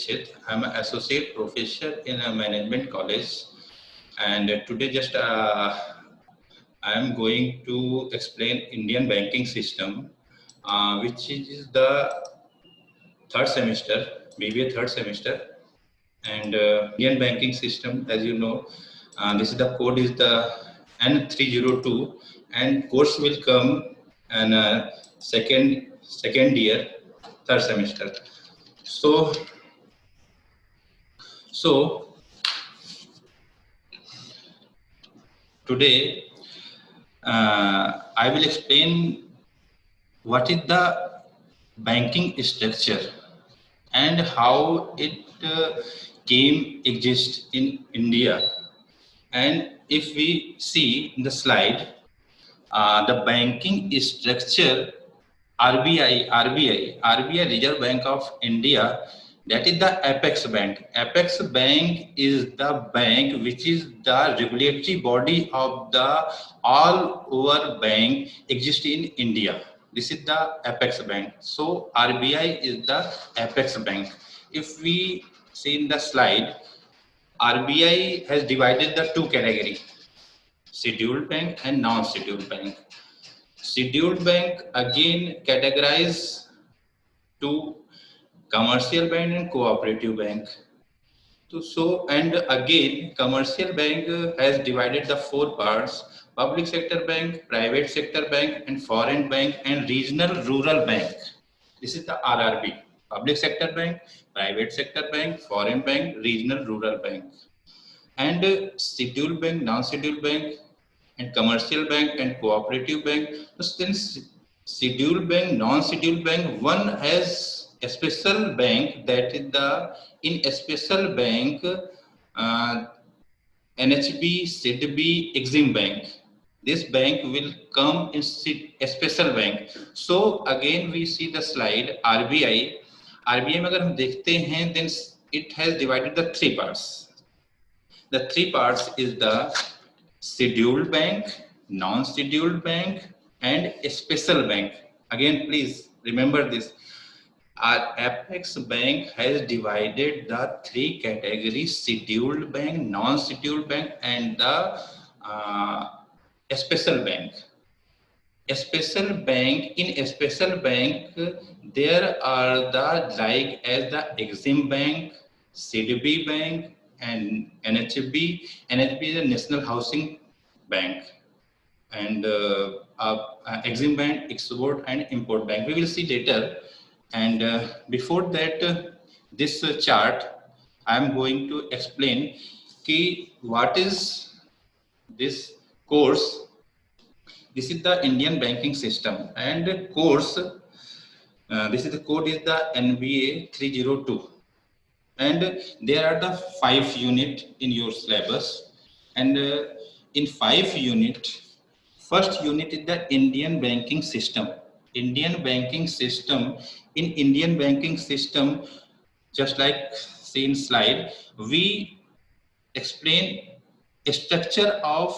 Dixit. I'm an associate professor in a management college, and today just I am going to explain Indian banking system, which is the third semester, maybe a third semester. And Indian banking system, as you know, this is the code is the N302, and course will come and second year, third semester. So today I will explain what is the banking structure and how it came exist in India. And if we see in the slide, the banking structure, RBI, Reserve Bank of India, that is the Apex Bank. Apex Bank is the bank which is the regulatory body of the all over bank exist in India. This is the Apex Bank. So RBI is the Apex Bank. If we see in the slide, RBI has divided the two categories, scheduled bank and non-scheduled bank. Scheduled bank again categorize to commercial bank and cooperative bank. So and again commercial bank has divided the four parts: public sector bank, private sector bank, and foreign bank, and regional rural bank. This is the RRB: public sector bank, private sector bank, foreign bank, regional rural bank. And scheduled bank, non-scheduled bank, and commercial bank and cooperative bank. So since scheduled bank, non-scheduled bank, one has a special bank, that is the in a special bank, NHB, SIDB, Exim Bank. This bank will come in a special bank. So again we see the slide RBI. RBI में अगर हम देखते हैं, then it has divided the three parts. The three parts is the scheduled bank, non-scheduled bank, and a special bank. Again, please remember this. Our Apex Bank has divided the three categories: scheduled bank, non-scheduled bank, and the special bank. A special bank, in a special bank, there are the like as the Exim Bank, CDB Bank, and NHB. NHB is a National Housing Bank, and Exim Bank, Export and Import Bank. We will see later. And before that, this chart, I am going to explain what is this course. This is the Indian banking system, and course. This is the code is the NBA 302. And there are the 5 unit in your syllabus, and in 5 unit, first unit is the Indian banking system. Indian banking system. In Indian banking system, just like seen slide, we explain a structure of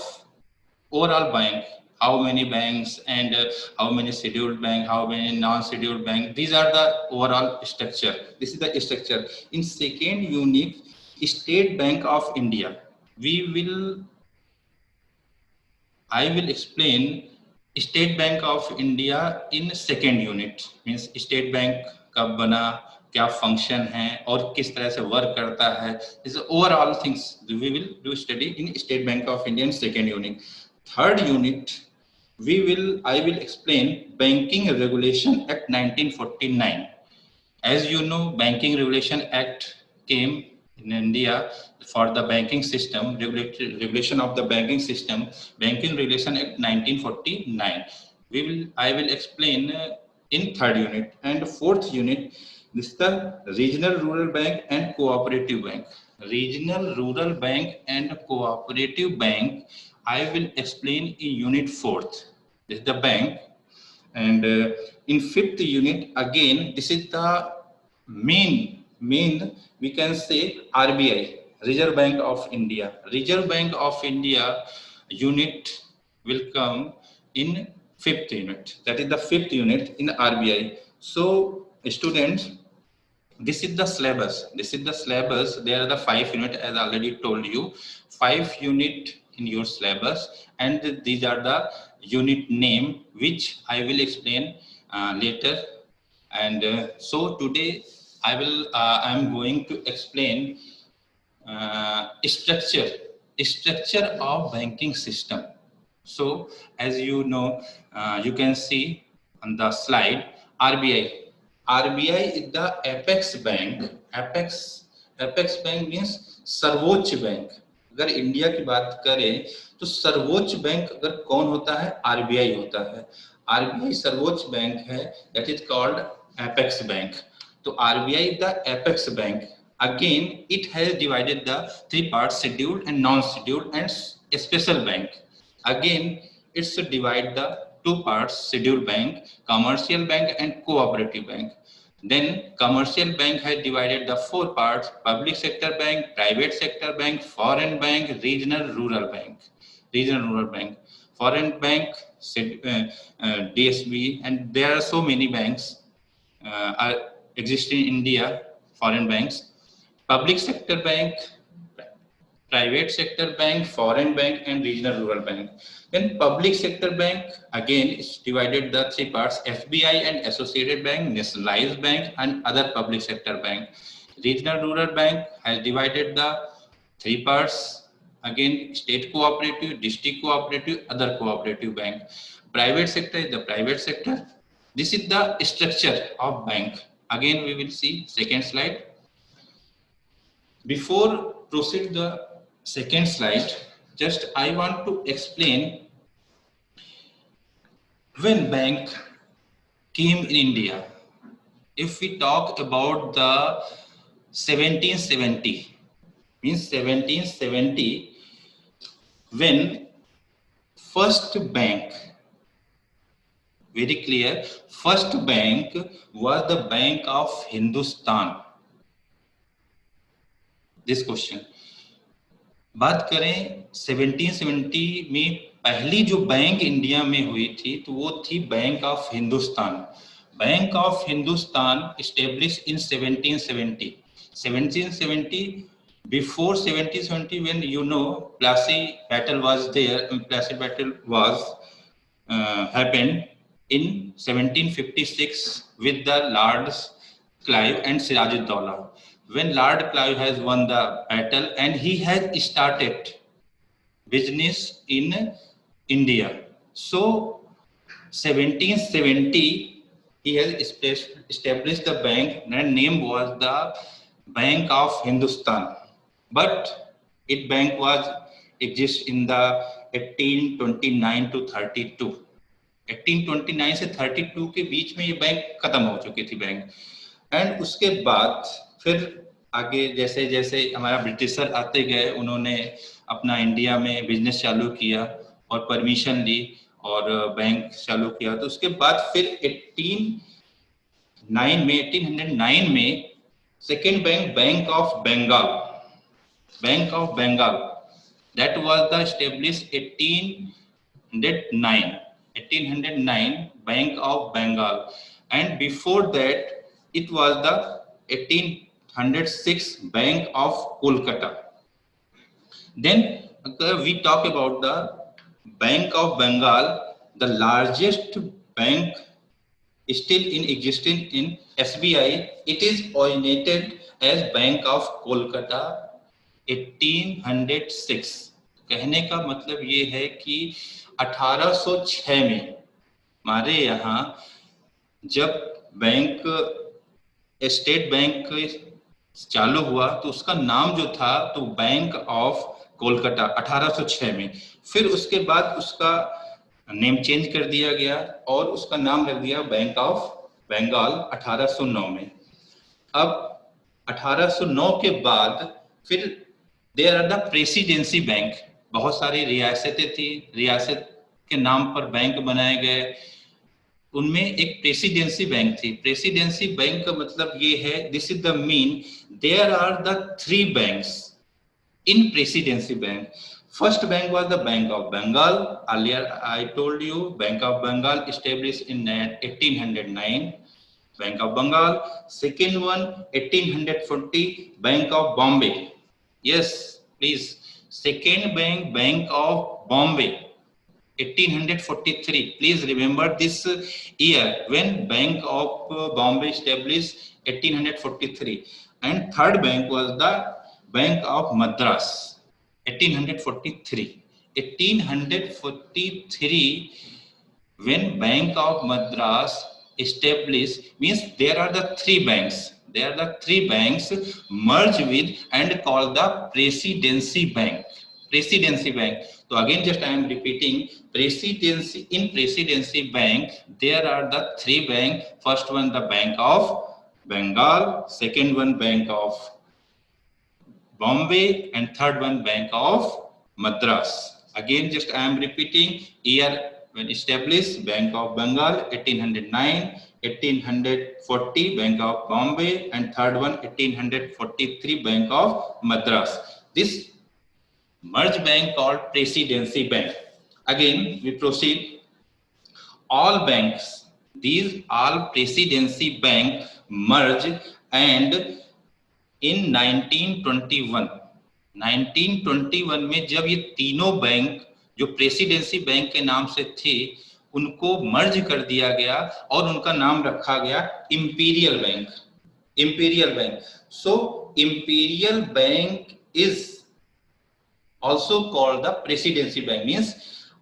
overall bank. How many banks, and how many scheduled bank, how many non-scheduled bank. These are the overall structure. This is the structure. In second unit, State Bank of India. I will explain State Bank of India in second unit. Means State Bank कब बना, क्या function है, और किस तरह से work करता है. This is overall things we will do study in State Bank of India in second unit. Third unit, I will explain Banking Regulation Act 1949. As you know, Banking Regulation Act came in India for the banking system, regulation of the banking system, Banking Regulation Act 1949. I will explain in third unit. And fourth unit, this is the Regional Rural Bank and Cooperative Bank. Regional Rural Bank and Cooperative Bank, I will explain in unit 4th. This is the bank. And in 5th unit, again, this is the main, we can say RBI, Reserve Bank of India. Reserve Bank of India unit will come in 5th unit. That is the 5th unit in RBI. So students, This is the syllabus. This is the syllabus. There are the 5 unit, as I already told you, 5 unit in your syllabus, and these are the unit name which I will explain later. And so today I am going to explain structure of banking system. So as you know, you can see on the slide, RBI. RBI is the apex bank. Apex bank means सर्वोच्च bank. अगर India की बात करें तो सर्वोच्च bank अगर कौन होता है, आरबीआई होता है. आरबीआई सर्वोच्च बैंक है, that is called apex bank. तो RBI the apex bank. Again, it has divided the 3 parts: scheduled and non-scheduled and special bank. Again, it's divide the 2 parts: scheduled bank, commercial bank and cooperative bank. Then commercial bank has divided the 4 parts: public sector bank, private sector bank, foreign bank, regional rural bank. Foreign bank, DSB, and there are so many banks are existing in India, foreign banks. Public sector bank, private sector bank, foreign bank and regional rural bank. Then public sector bank, again is divided the 3 parts: FBI and associated bank, nationalized bank and other public sector bank. Regional rural bank has divided the 3 parts, again state cooperative, district cooperative, other cooperative bank. Private sector is the private sector. This is the structure of bank. Again we will see second slide. Before proceed the second slide, just I want to explain when bank came in India. If we talk about the 1770, means 1770, when first bank, very clear, first bank was the Bank of Hindustan. This question, बात करें 1770 में पहली जो bank India में हुई थी तो वो थी bank of Hindustan. Bank of Hindustan established in 1770. 1770, before 1770, when you know Plassey battle was there, Plassey battle was happened in 1756 with the Lords Clive and Siraj-ud-Dowlah. When Lord Clive has won the battle and he has started business in India. So 1770 he has established the bank, and name was the Bank of Hindustan. But it bank was exist in the 1829 to 32. 1829 से 32 के बीच में ये bank खत्म हो चुकी थी bank. And उसके बाद फिर आगे जैसे जैसे हमारा ब्रिटिशर आते गए, उन्होंने अपना इंडिया में बिजनेस चालू किया और परमिशन ली और बैंक चालू किया. तो उसके बाद फिर 1809 में second bank, bank of Bengal, that was the established 1809 Bank of Bengal, and before that it was the 1806 Bank of Kolkata. Then we talk about the Bank of Bengal, the largest bank still in existence in SBI. It is originated as Bank of Kolkata 1806. कहने का मतलब ये है कि 1806 में हमारे यहाँ जब बैंक, स्टेट बैंक चालू हुआ तो उसका नाम जो था तो बैंक ऑफ कोलकाता 1806 में. फिर उसके बाद उसका नेम चेंज कर दिया गया और उसका नाम रख दिया बैंक ऑफ बंगाल 1809 में. अब 1809 के बाद फिर there are the presidency bank. बहुत सारी रियासतें थी, रियासत के नाम पर बैंक बनाए गए, उनमें एक प्रेसिडेंसी बैंक थी. प्रेसिडेंसी बैंक का मतलब ये है, this is the mean there are the 3 banks in presidency bank. First bank was the Bank of Bengal. Earlier I told you Bank of Bengal established in 1809. Bank of Bengal. Second one, 1840, Bank of Bombay. Yes, please. Second bank, Bank of Bombay. 1843. Please remember this year when Bank of Bombay established 1843. And third bank was the Bank of Madras, 1843. 1843, when Bank of Madras established, means there are the three banks. There are the three banks merged with and called the Presidency Bank. Presidency Bank. So again, just I am repeating, Presidency, in Presidency Bank, there are the three banks. First one, the Bank of Bengal. Second one, Bank of Bombay, and third one, Bank of Madras. Again, just I am repeating, year when established, Bank of Bengal, 1809, 1840, Bank of Bombay, and third one, 1843, Bank of Madras. This merged bank called Presidency Bank. Again, we proceed. All banks, these all Presidency Bank merged, and इन 1921 में जब ये तीनों bank जो presidency bank के नाम से थे उनको मर्ज कर दिया गया और उनका नाम रखा गया imperial bank. Imperial bank. So imperial bank is also called the Presidency Bank. Means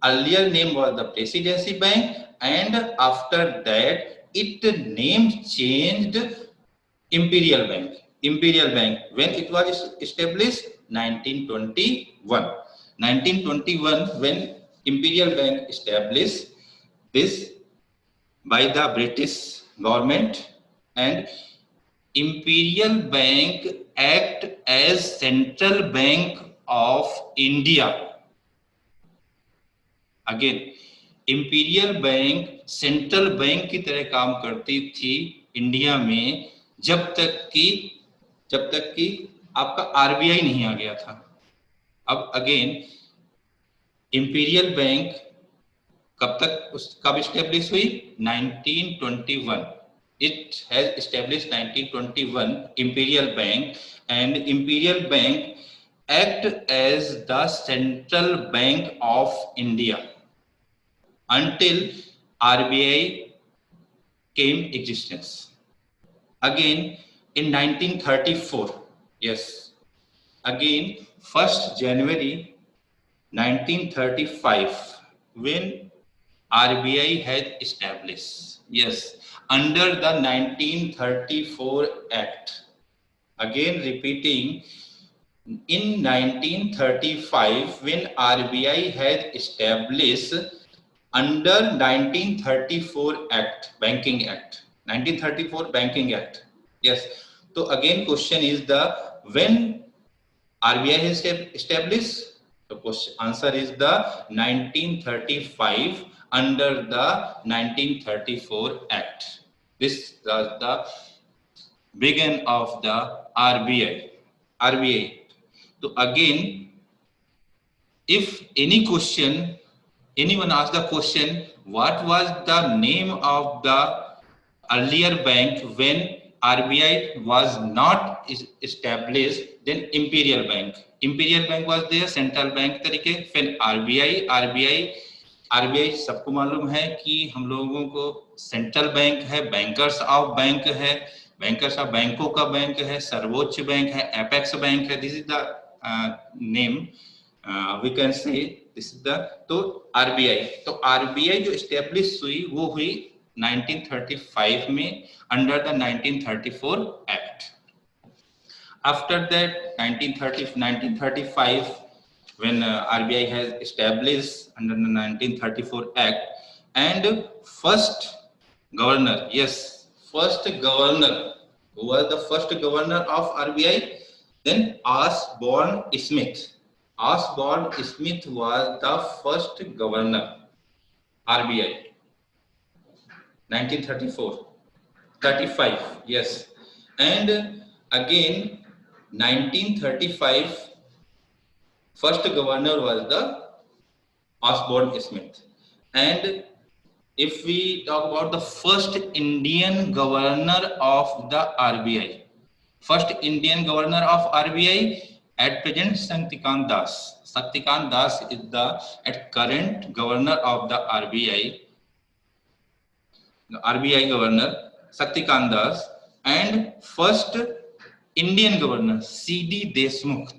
earlier name was the Presidency Bank, and after that it name changed Imperial Bank. Imperial Bank, when it was established, 1921. 1921, when Imperial Bank established this by the British government, and Imperial Bank act as Central Bank of India. Again, Imperial Bank central bank की तरह काम करती थी India में जब तक कि आपका आरबीआई नहीं आ गया था. अब अगेन इंपीरियल बैंक कब स्टेब्लिश हुई? 1921. It has established 1921 Imperial Bank, and Imperial Bank act as the central bank of India until RBI came existence. Again in 1934, yes, again 1st January 1935, when RBI had established, yes, under the 1934 Act. Again repeating, in 1935, when RBI had established under 1934 Act, Banking Act, 1934 Banking Act. Yes. So again, question is the when RBI has established. The question answer is the 1935 under the 1934 Act. This was the beginning of the RBI. So again, if anyone asks the question, what was the name of the earlier bank when RBI was not established? Then Imperial Bank. Imperial Bank was there, central bank तरीके. फिर RBI सबको मालूम है कि हम लोगों को central bank है, बैंकर्स ऑफ बैंक है, बैंकर्स ऑफ बैंकों का बैंक है, सर्वोच्च बैंक है, एपेक्स बैंक है. This is the name we can say this is the. तो आरबीआई, तो आरबीआई जो एस्टेब्लिश हुई वो हुई 1935 में under the 1934 act. After that 1935 when RBI has established under the 1934 Act, and first governor, yes, first governor, who was the first governor of RBI? Then Osborne Smith. Osborne Smith was the first governor RBI. 1935, yes, and again 1935 first governor was the Osborne Smith, and if we talk about the first Indian governor of the RBI, first Indian governor of RBI at present Shaktikant Das. Shaktikant Das is the at current governor of the RBI governor Shaktikant Das, and first Indian governor C.D. Deshmukh.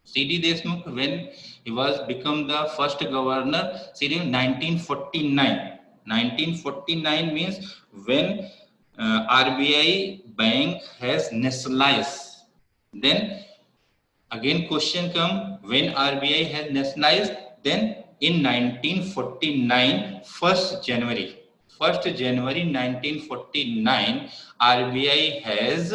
C.D. Deshmukh, when he was become the first governor, CD 1949. 1949 means when RBI bank has nationalized. Then again question come, when RBI has nationalized, then in 1949, 1st January. 1st January 1949, RBI has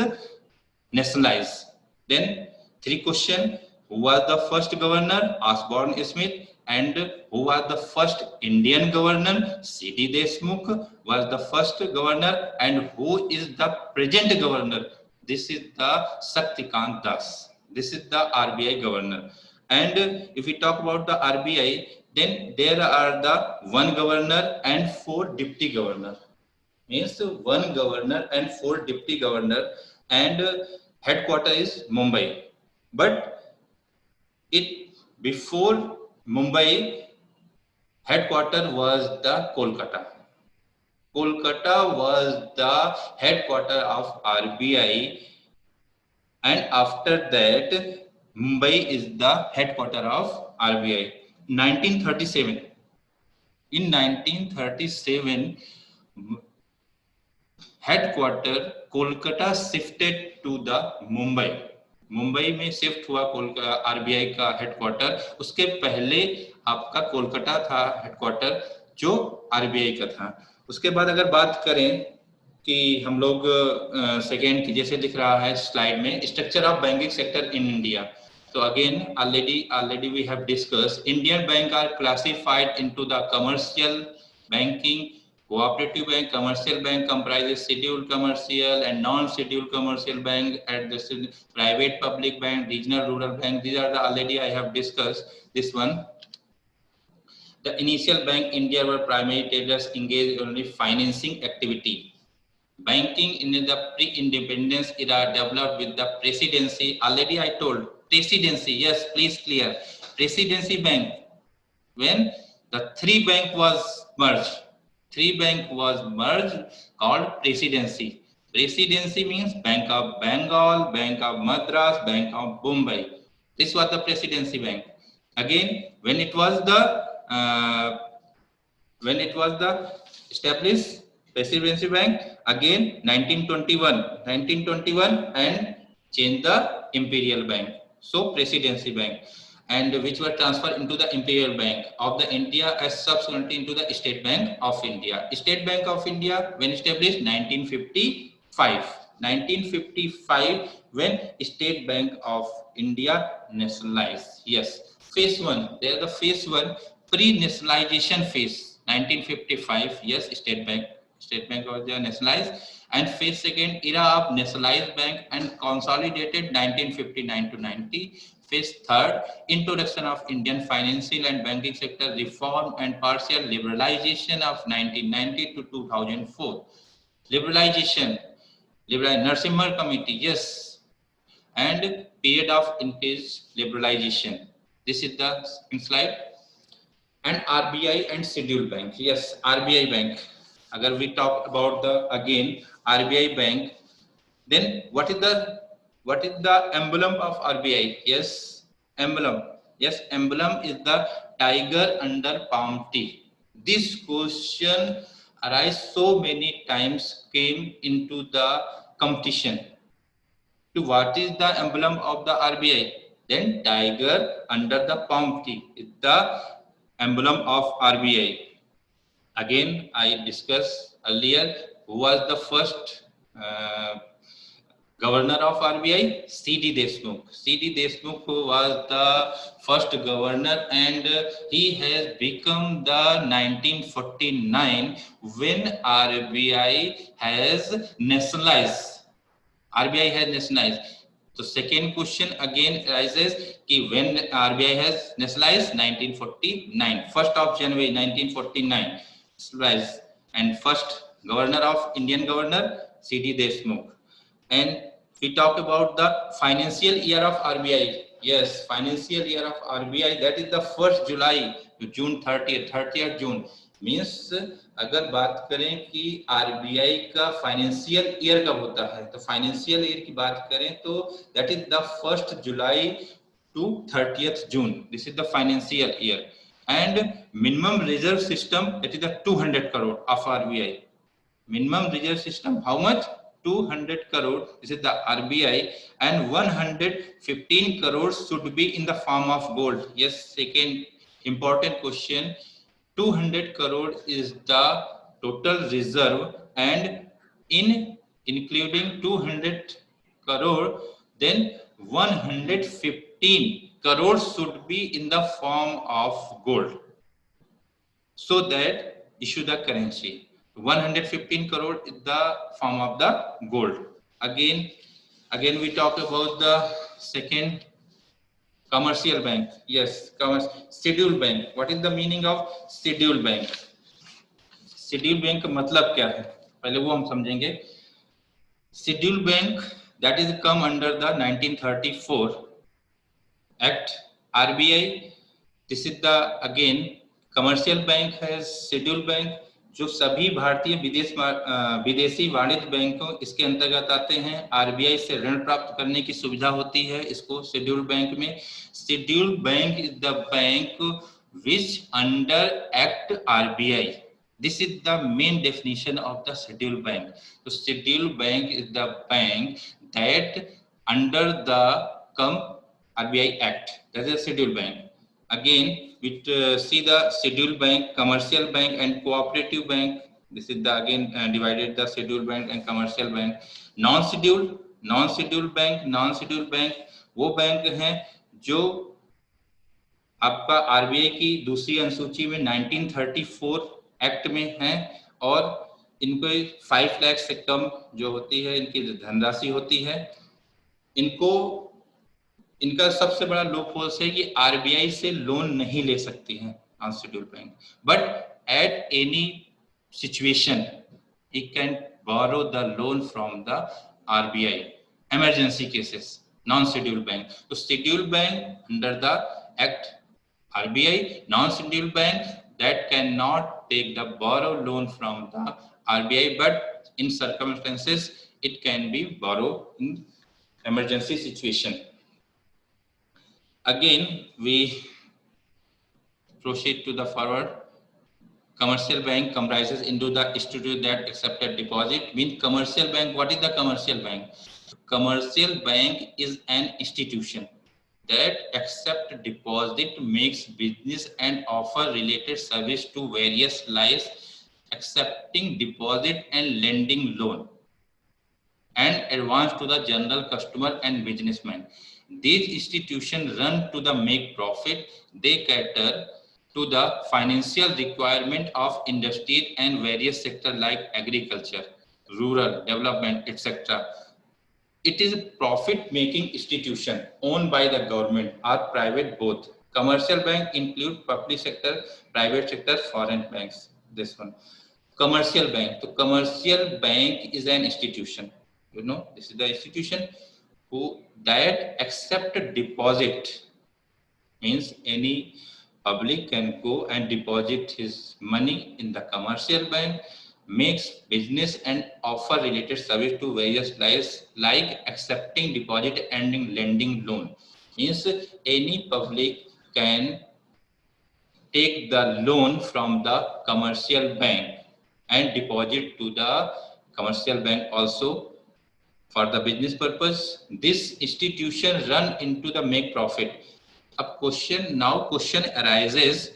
nationalized. Then three question, who was the first governor? Osborne Smith. And who was the first Indian governor? C.D. Deshmukh was the first governor. And who is the present governor? This is the Shaktikant Das. This is the RBI governor. And if we talk about the RBI, then there are the one governor and four deputy governor. Means one governor and four deputy governor, and headquarter is Mumbai. But it before Mumbai, headquarter was the Kolkata. Kolkata was the headquarter of RBI, and after that Mumbai is the headquarter of RBI. 1937. In 1937, headquarter Kolkata shifted to the Mumbai. Mumbai में shift हुआ RBI का headquarter. उसके पहले आपका कोलकाता था headquarter जो RBI का था. उसके बाद अगर बात करें कि हम लोग सेकेंड की जैसे दिख रहा है स्लाइड में, structure of banking sector in India. So again, already we have discussed, Indian bank are classified into the commercial banking, cooperative bank. Commercial bank comprises scheduled commercial and non-scheduled commercial bank, at the private public bank, regional rural bank. These are the already I have discussed this one. The initial bank India were primary traders engaged only financing activity. Banking in the pre-independence era developed with the presidency. Already I told presidency. Yes, please clear. Presidency bank. When the three bank was merged. Three bank was merged called presidency. Presidency means Bank of Bengal, Bank of Madras, Bank of Bombay. This was the presidency bank. Again, when it was the established presidency bank, again 1921 and changed the imperial bank. So presidency bank, and which were transferred into the Imperial Bank of the India as subsequently into the State Bank of India. State Bank of India when established 1955. 1955 when State Bank of India nationalized. Yes, phase one. There the phase one pre-nationalization phase. 1955. Yes, State Bank was nationalized. And phase second, era of nationalized bank and consolidated 1959 to 90. Phase third, introduction of Indian financial and banking sector reform and partial liberalization of 1990 to 2004. Liberalization, Narasimha Committee, yes, and period of increased liberalization. This is the slide. And RBI and scheduled bank. Yes, RBI bank. Agar we talk about the again RBI bank, then what is the emblem of RBI? Yes, emblem. Yes, emblem is the tiger under palm tree. This question arise so many times came into the competition. To what is the emblem of the RBI? Then tiger under the palm tree is the emblem of RBI. Again, I discussed earlier who was the first governor of RBI? C.D. Deshmukh. C.D. Deshmukh was the first governor, and he has become the 1949 when RBI has nationalized. RBI has nationalized. So second question again arises कि when RBI has nationalized 1949, 1st of January 1949. and first governor of Indian governor C.D. Deshmukh. And we talk about the financial year of RBI. Yes, financial year of RBI, that is the 1st July to June 30th June. Means अगर बात करें कि RBI का financial year कब होता है, तो financial year की बात करें तो that is the 1st July to 30th June. This is the financial year. And minimum reserve system, that is the 200 crore of RBI. Minimum reserve system, how much? 200 crore. This is the RBI, and 115 crores should be in the form of gold. Yes, second important question. 200 crore is the total reserve, and in including 200 crore, then 115 crores should be in the form of gold, so that issue the currency. 115 crore is the form of the gold. Again we talk about the second, commercial bank. Yes, scheduled bank. What is the meaning of scheduled bank? scheduled bank मतलब क्या है, पहले वो हम समझेंगे. scheduled bank, that is come under the 1934 Act. RBI, this is the again commercial bank has scheduled bank. जो सभी भारतीय विदेशी वाणिज्य बैंकों इसके अंतर्गत आते हैं. आरबीआई से ऋण प्राप्त करने की सुविधा होती है इसको शेड्यूल्ड बैंक में. Scheduled bank is the bank which under act RBI. This is the main definition of the scheduled bank. So scheduled bank is the bank that under the RBI Act. That is a scheduled bank. Again, we see the scheduled bank, commercial bank, and cooperative bank. This is the again divided the scheduled bank and commercial bank. Non-scheduled bank वो bank हैं जो आपका RBI की दूसरी अनुसूची में 1934 act में हैं, और इनको 5 लाख से कम जो होती है इनकी धनराशि होती है. इनका सबसे बड़ा लूप होल है कि आरबीआई से लोन नहीं ले सकती हैं unscheduled bank, but at any situation it can borrow the loan from the RBI. Emergency cases non scheduled bank. तो scheduled bank under the act RBI, non-scheduled bank that cannot take the borrow loan from the RBI, but in circumstances it can be borrowed in emergency situation. Again, we proceed to the forward. Commercial bank comprises into the institute that accepted deposit. Mean commercial bank. What is the commercial bank? Commercial bank is an institution that accept deposit, makes business and offer related service to various lies, accepting deposit and lending loan and advance to the general customer and businessman. These institutions run to the make profit. They cater to the financial requirement of industry and various sectors like agriculture, rural development, etc. It is a profit-making institution owned by the government or private both. Commercial bank include public sector, private sector, foreign banks. This one. Commercial bank. So commercial bank is an institution. You know, this is the institution who that accept deposit. Means any public can go and deposit his money in the commercial bank, makes business and offer related service to various lives like accepting deposit and lending loan. Means any public can take the loan from the commercial bank and deposit to the commercial bank also for the business purpose. This institution run into the make profit. अब question arises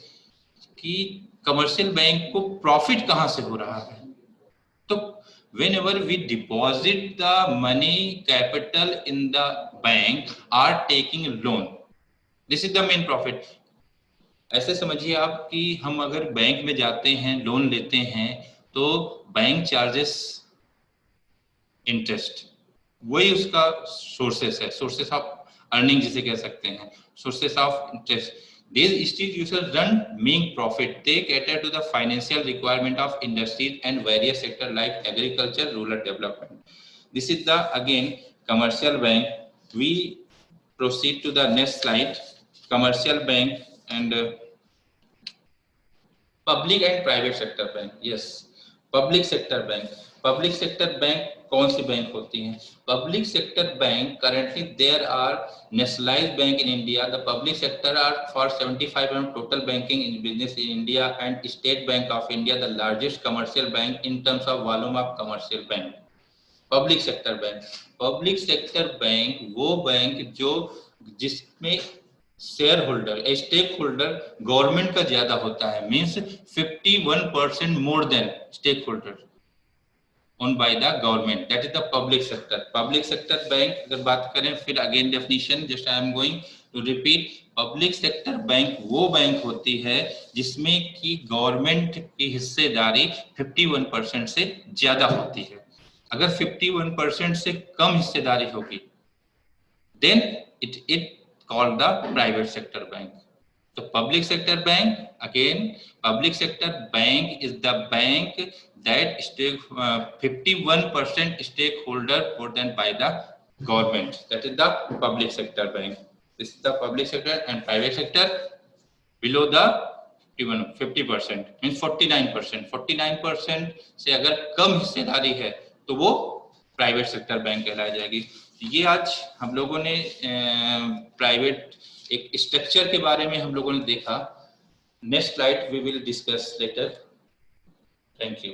कि commercial bank को profit कहां से हो रहा है. तो whenever we deposit the money capital in the bank or taking loan, this is the main profit. ऐसे समझिए आप कि हम अगर बैंक में जाते हैं लोन लेते हैं तो बैंक चार्जेस इंटरेस्ट, वही उसका सोर्सेस है, सोर्सेस ऑफ अर्निंग जिसे कह सकते हैं, sources of interest. These institutions run main profit. They cater to the financial requirement of industries and various sectors like agriculture, rural development. This is the again commercial bank. We proceed to the next slide. Commercial bank and public and private sector bank. Yes, public sector bank. Public sector bank कौन सी bank होती हैं? Public sector bank currently there are nationalized bank in India. The public sector are for 75% total banking in business in India, and State Bank of India the largest commercial bank in terms of volume of commercial bank. Public sector bank. Public sector bank वो bank जो जिसमें share holder stake holder government का ज्यादा होता है, means 51% more than stake holder owned by the government. That is the public sector. Public sector bank अगर बात करें, फिर again definition just I am going to repeat. Public sector bank वो bank होती है जिसमें कि गवर्नमेंट की हिस्सेदारी 51% से ज्यादा होती है. अगर 51% से कम हिस्सेदारी होगी, then it called the private sector bank. So public sector bank, again, public sector bank is the bank that 51% stakeholder more than by the government. That is the public sector bank. This is the public sector, and private sector below the 50% means 49%. 49% से अगर कम हिस्सेदारी है तो वो private sector bank कहलाई जाएगी. ये आज हम लोगों ने प्राइवेट एक स्ट्रक्चर के बारे में हम लोगों ने देखा. Next slide we will discuss later. Thank you.